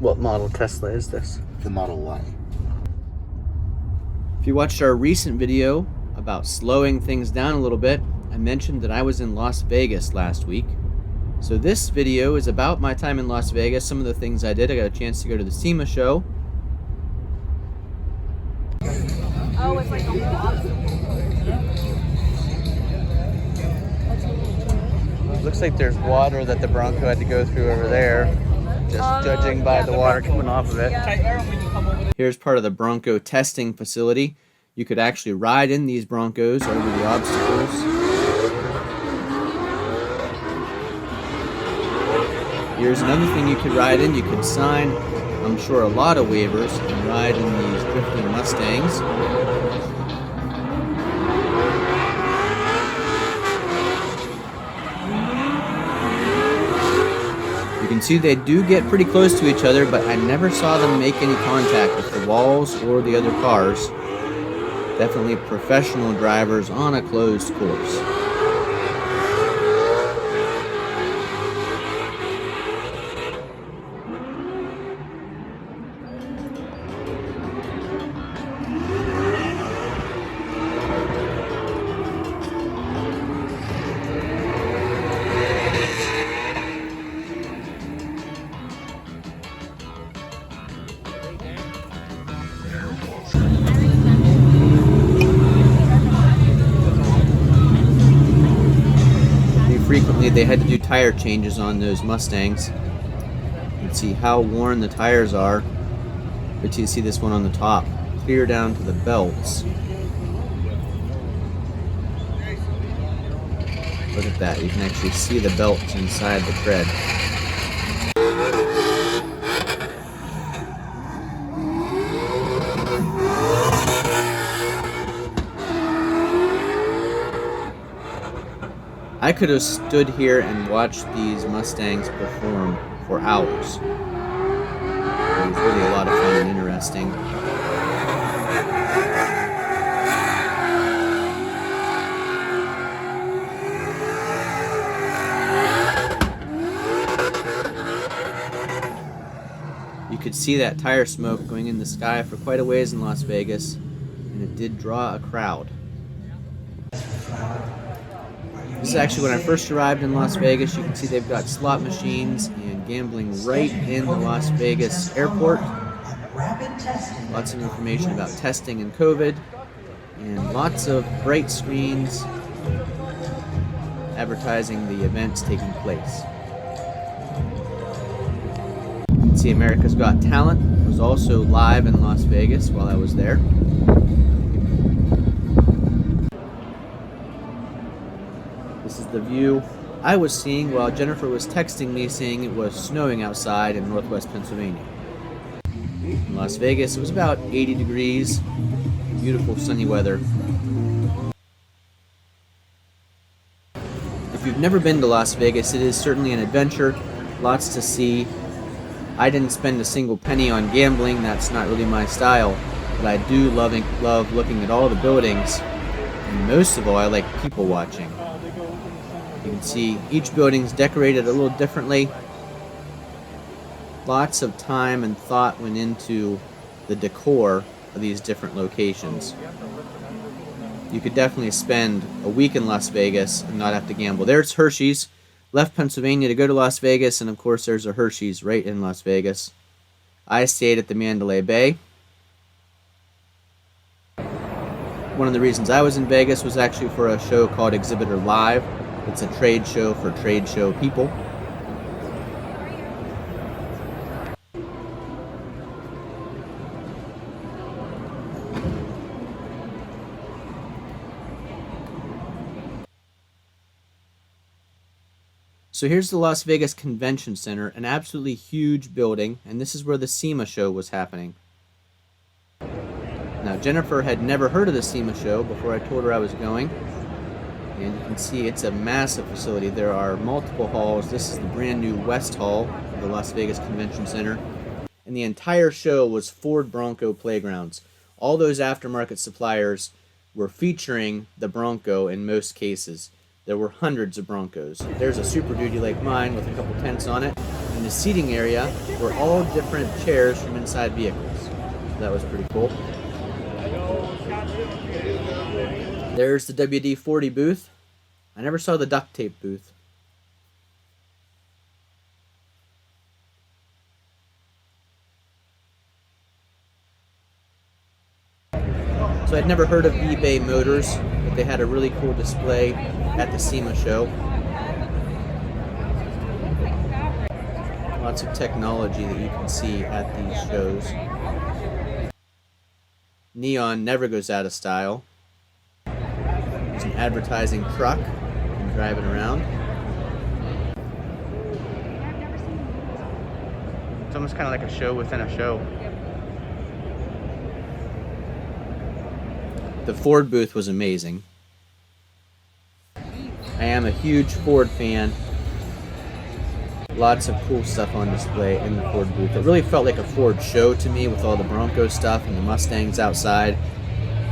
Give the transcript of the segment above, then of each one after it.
What model Tesla is this? The Model Y. If you watched our recent video about slowing things down a little bit, I mentioned that I was in Las Vegas last week. So this video is about my time in Las Vegas, some of the things I did. I got a chance to go to the SEMA show. Oh, it's like a whole obstacle. Looks like there's water that the Bronco had to go through over there, just judging by the water coming off of it. Here's part of the Bronco testing facility. You could actually ride in these Broncos over the obstacles. Here's another thing you could ride in. You could sign, I'm sure, a lot of waivers and ride in these drifting Mustangs. You can see they do get pretty close to each other, but I never saw them make any contact with the walls or the other cars. Definitely professional drivers on a closed course. Frequently they had to do tire changes on those Mustangs. You can see how worn the tires are. But you see this one on the top, clear down to the belts. Look at that, you can actually see the belts inside the tread. I could have stood here and watched these Mustangs perform for hours. It was really a lot of fun and interesting. You could see that tire smoke going in the sky for quite a ways in Las Vegas, and it did draw a crowd. This is actually when I first arrived in Las Vegas. You can see they've got slot machines and gambling right in the Las Vegas airport. Lots of information about testing and COVID, and lots of bright screens advertising the events taking place. You can see America's Got Talent was also live in Las Vegas while I was there. This is the view I was seeing while Jennifer was texting me saying it was snowing outside in northwest Pennsylvania. In Las Vegas, it was about 80 degrees, beautiful sunny weather. If you've never been to Las Vegas, it is certainly an adventure, lots to see. I didn't spend a single penny on gambling, that's not really my style, but I do love looking at all the buildings, and most of all I like people watching. You can see each building's decorated a little differently. Lots of time and thought went into the decor of these different locations. You could definitely spend a week in Las Vegas and not have to gamble. There's Hershey's. Left Pennsylvania to go to Las Vegas, and of course there's a Hershey's right in Las Vegas. I stayed at the Mandalay Bay. One of the reasons I was in Vegas was actually for a show called ExhibitorLIVE. It's a trade show for trade show people. So here's the Las Vegas Convention Center, an absolutely huge building, and this is where the SEMA show was happening. Now Jennifer had never heard of the SEMA show before I told her I was going. And you can see it's a massive facility. There are multiple halls. This is the brand new West Hall of the Las Vegas Convention Center. And the entire show was Ford Bronco playgrounds. All those aftermarket suppliers were featuring the Bronco in most cases. There were hundreds of Broncos. There's a Super Duty like mine with a couple tents on it. And the seating area were all different chairs from inside vehicles. So that was pretty cool. There's the WD-40 booth. I never saw the duct tape booth. So I'd never heard of eBay Motors, but they had a really cool display at the SEMA show. Lots of technology that you can see at these shows. Neon never goes out of style. There's an advertising truck. You can drive it around. It's almost kind of like a show within a show. The Ford booth was amazing. I am a huge Ford fan. Lots of cool stuff on display in the Ford booth. It really felt like a Ford show to me, with all the Bronco stuff and the Mustangs outside,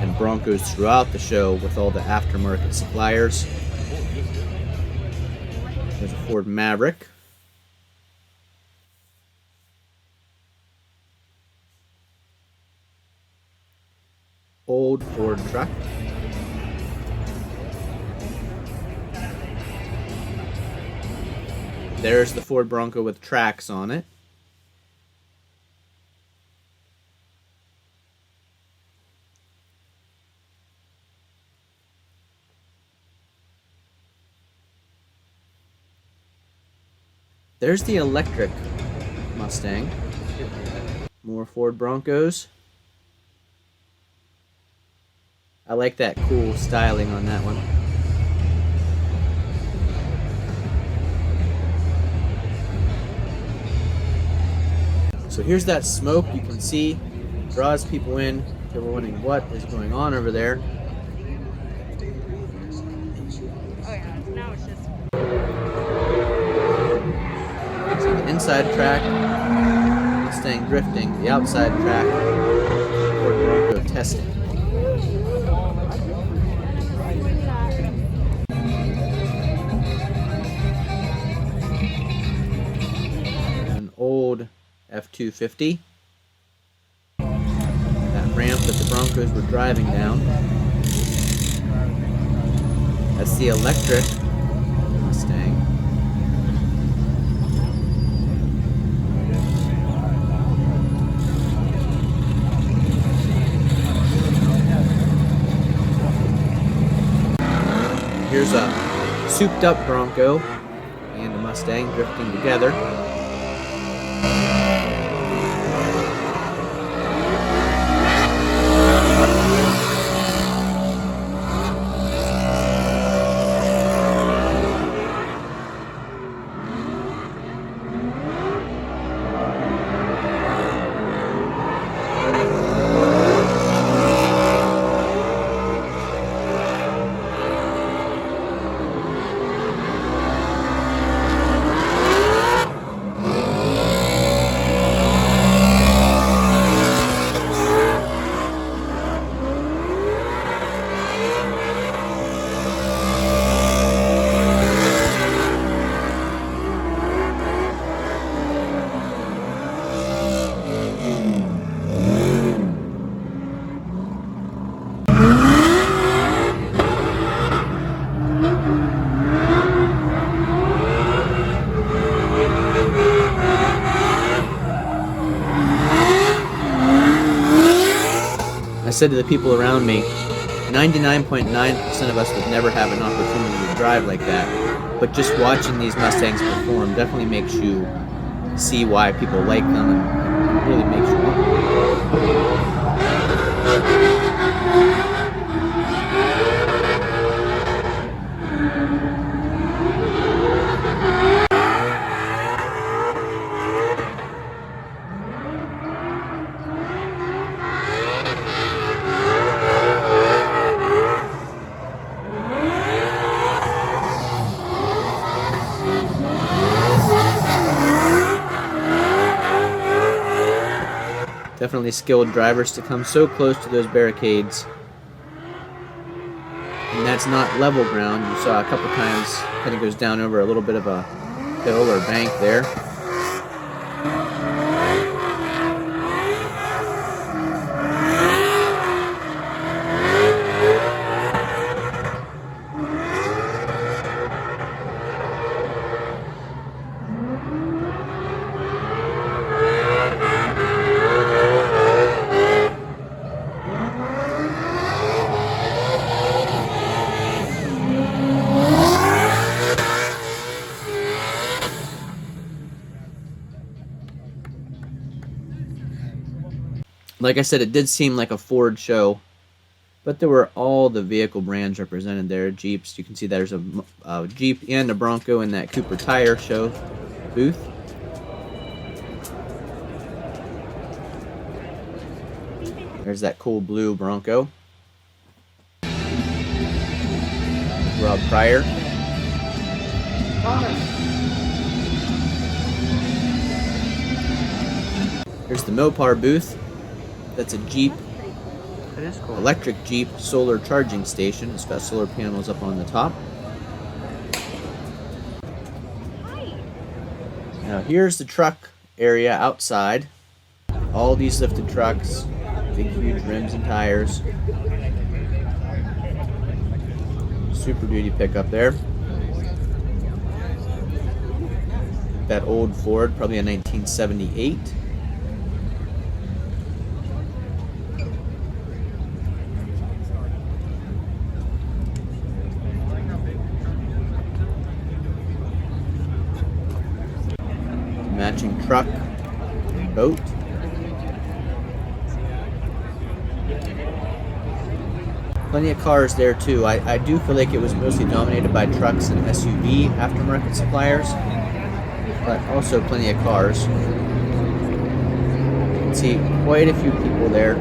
and Broncos throughout the show with all the aftermarket suppliers. There's a Ford Maverick. Old Ford truck. There's the Ford Bronco with tracks on it. There's the electric Mustang. More Ford Broncos. I like that cool styling on that one. So here's that smoke you can see. Draws people in. If you're wondering what is going on over there. Oh yeah, now it's just... So the inside track, Mustang drifting. The outside track, Ford Bronco testing. An old F250. That ramp that the Broncos were driving down. That's the electric Mustang. Here's a souped up Bronco and a Mustang drifting together. I said to the people around me, 99.9% of us would never have an opportunity to drive like that, but just watching these Mustangs perform definitely makes you see why people like them, and really makes you want them. Definitely skilled drivers to come so close to those barricades. And that's not level ground. You saw a couple times, kind of goes down over a little bit of a hill or bank there. Like I said, it did seem like a Ford show, but there were all the vehicle brands represented there. Jeeps, you can see there's a Jeep and a Bronco in that Cooper Tire show booth. There's that cool blue Bronco. Rob Pryor. Here's the Mopar booth. That's a Jeep. That is cool. Electric Jeep solar charging station. It's got solar panels up on the top. Now here's the truck area outside. All these lifted trucks, big huge rims and tires. Super Duty pickup there. That old Ford, probably a 1978. Matching truck and boat. Plenty of cars there too. I do feel like it was mostly dominated by trucks and SUV aftermarket suppliers, but also plenty of cars. You can see quite a few people there.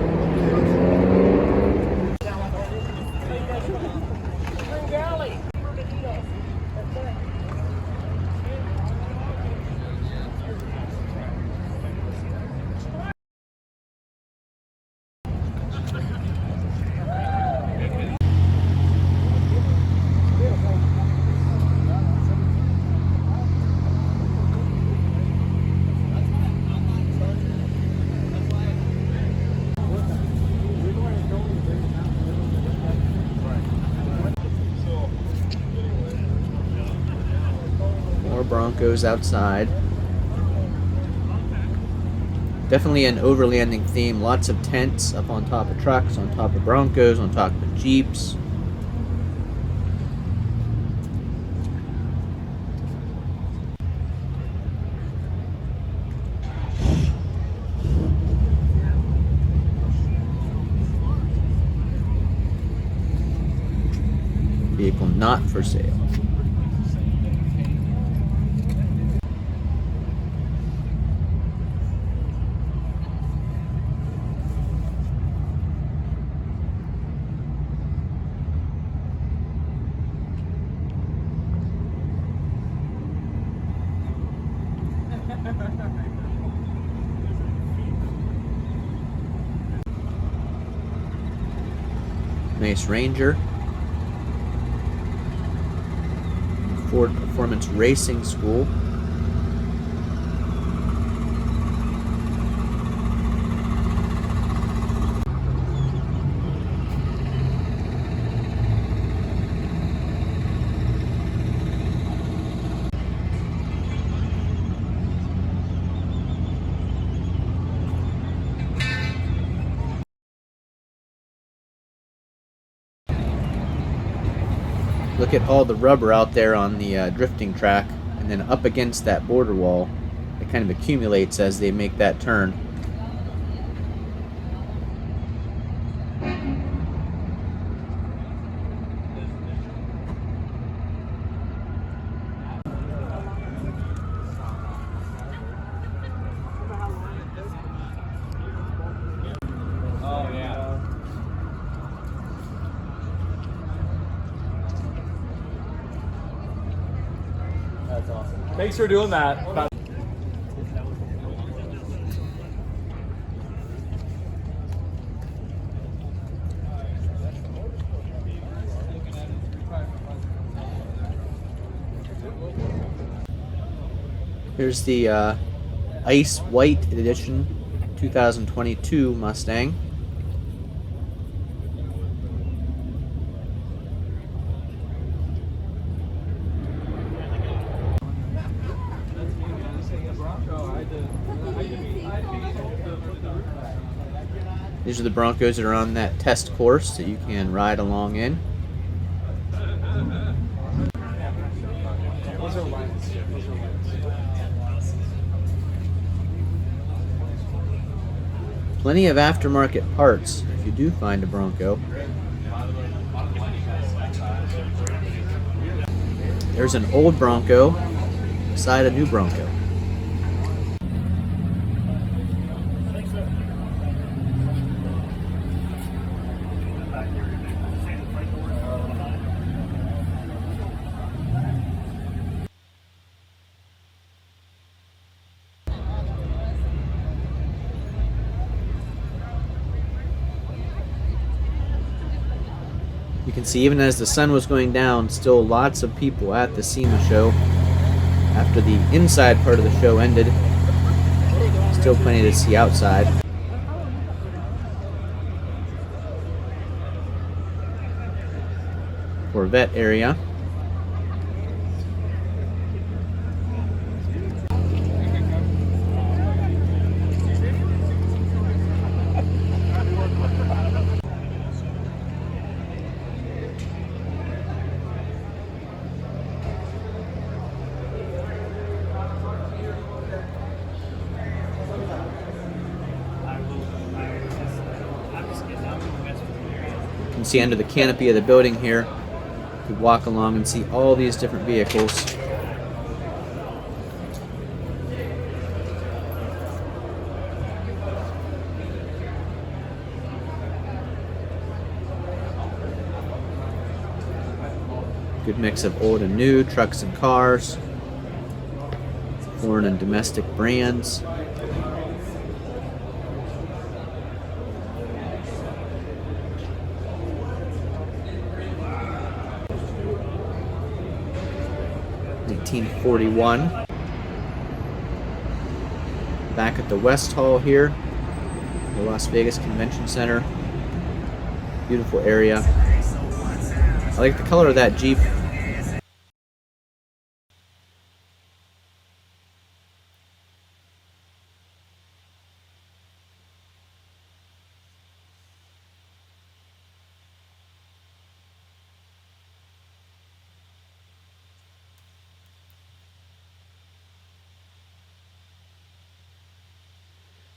Broncos outside. Definitely an overlanding theme. Lots of tents up on top of trucks, on top of Broncos, on top of Jeeps. Vehicle not for sale. Nice Ranger. Ford Performance Racing School. Look at all the rubber out there on the drifting track, and then up against that border wall. It kind of accumulates as they make that turn. That's awesome. Thanks for doing that. Here's the Ice White Edition 2022 Mustang. These are the Broncos that are on that test course that you can ride along in. Plenty of aftermarket parts if you do find a Bronco. There's an old Bronco beside a new Bronco. You can see even as the sun was going down, still lots of people at the SEMA show. After the inside part of the show ended, still plenty to see outside. Corvette area. You can see under the canopy of the building here, you could walk along and see all these different vehicles. Good mix of old and new, trucks and cars, foreign and domestic brands. $1941. Back at the West Hall here, the Las Vegas Convention Center. Beautiful area. I like the color of that Jeep.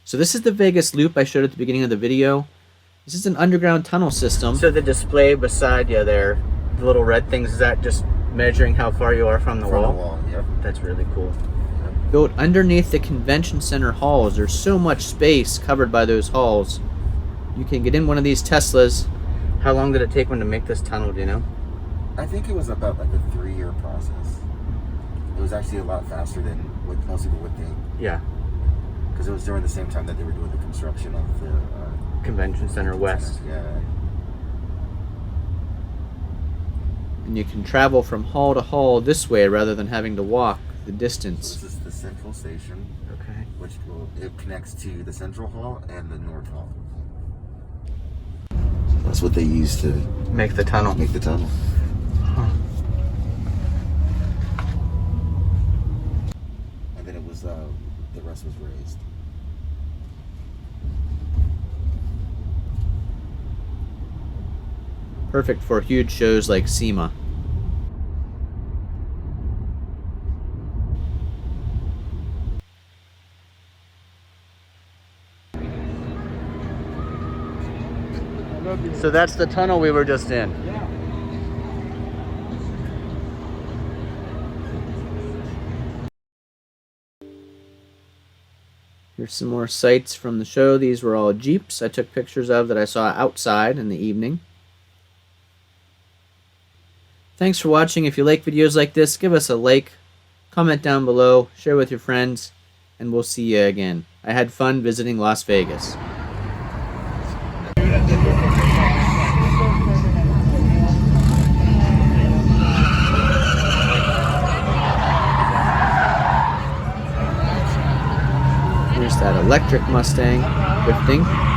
So this is the Vegas loop I showed at the beginning of the video. This is an underground tunnel system. So the display beside you there, the little red things, is that just measuring how far you are from the wall? From the wall, yep. That's really cool. Built underneath the convention center halls. There's so much space covered by those halls. You can get in one of these Teslas. How long did it take one to make this tunnel, do you know? I think it was about like a 3-year process. It was actually a lot faster than what most people would think. Yeah. Because it was during the same time that they were doing the construction of the Convention Center West. Yeah. And you can travel from hall to hall this way rather than having to walk the distance. So this is the central station. Okay. Which it connects to the central hall and the north hall. That's what they used to Make the tunnel. make the tunnel. Huh. And then it was the rest was raised. Perfect for huge shows like SEMA. So that's the tunnel we were just in. Here's some more sights from the show. These were all Jeeps I took pictures of that I saw outside in the evening. Thanks for watching. If you like videos like this, give us a like, comment down below, share with your friends, and we'll see you again. I had fun visiting Las Vegas. Here's that electric Mustang drifting.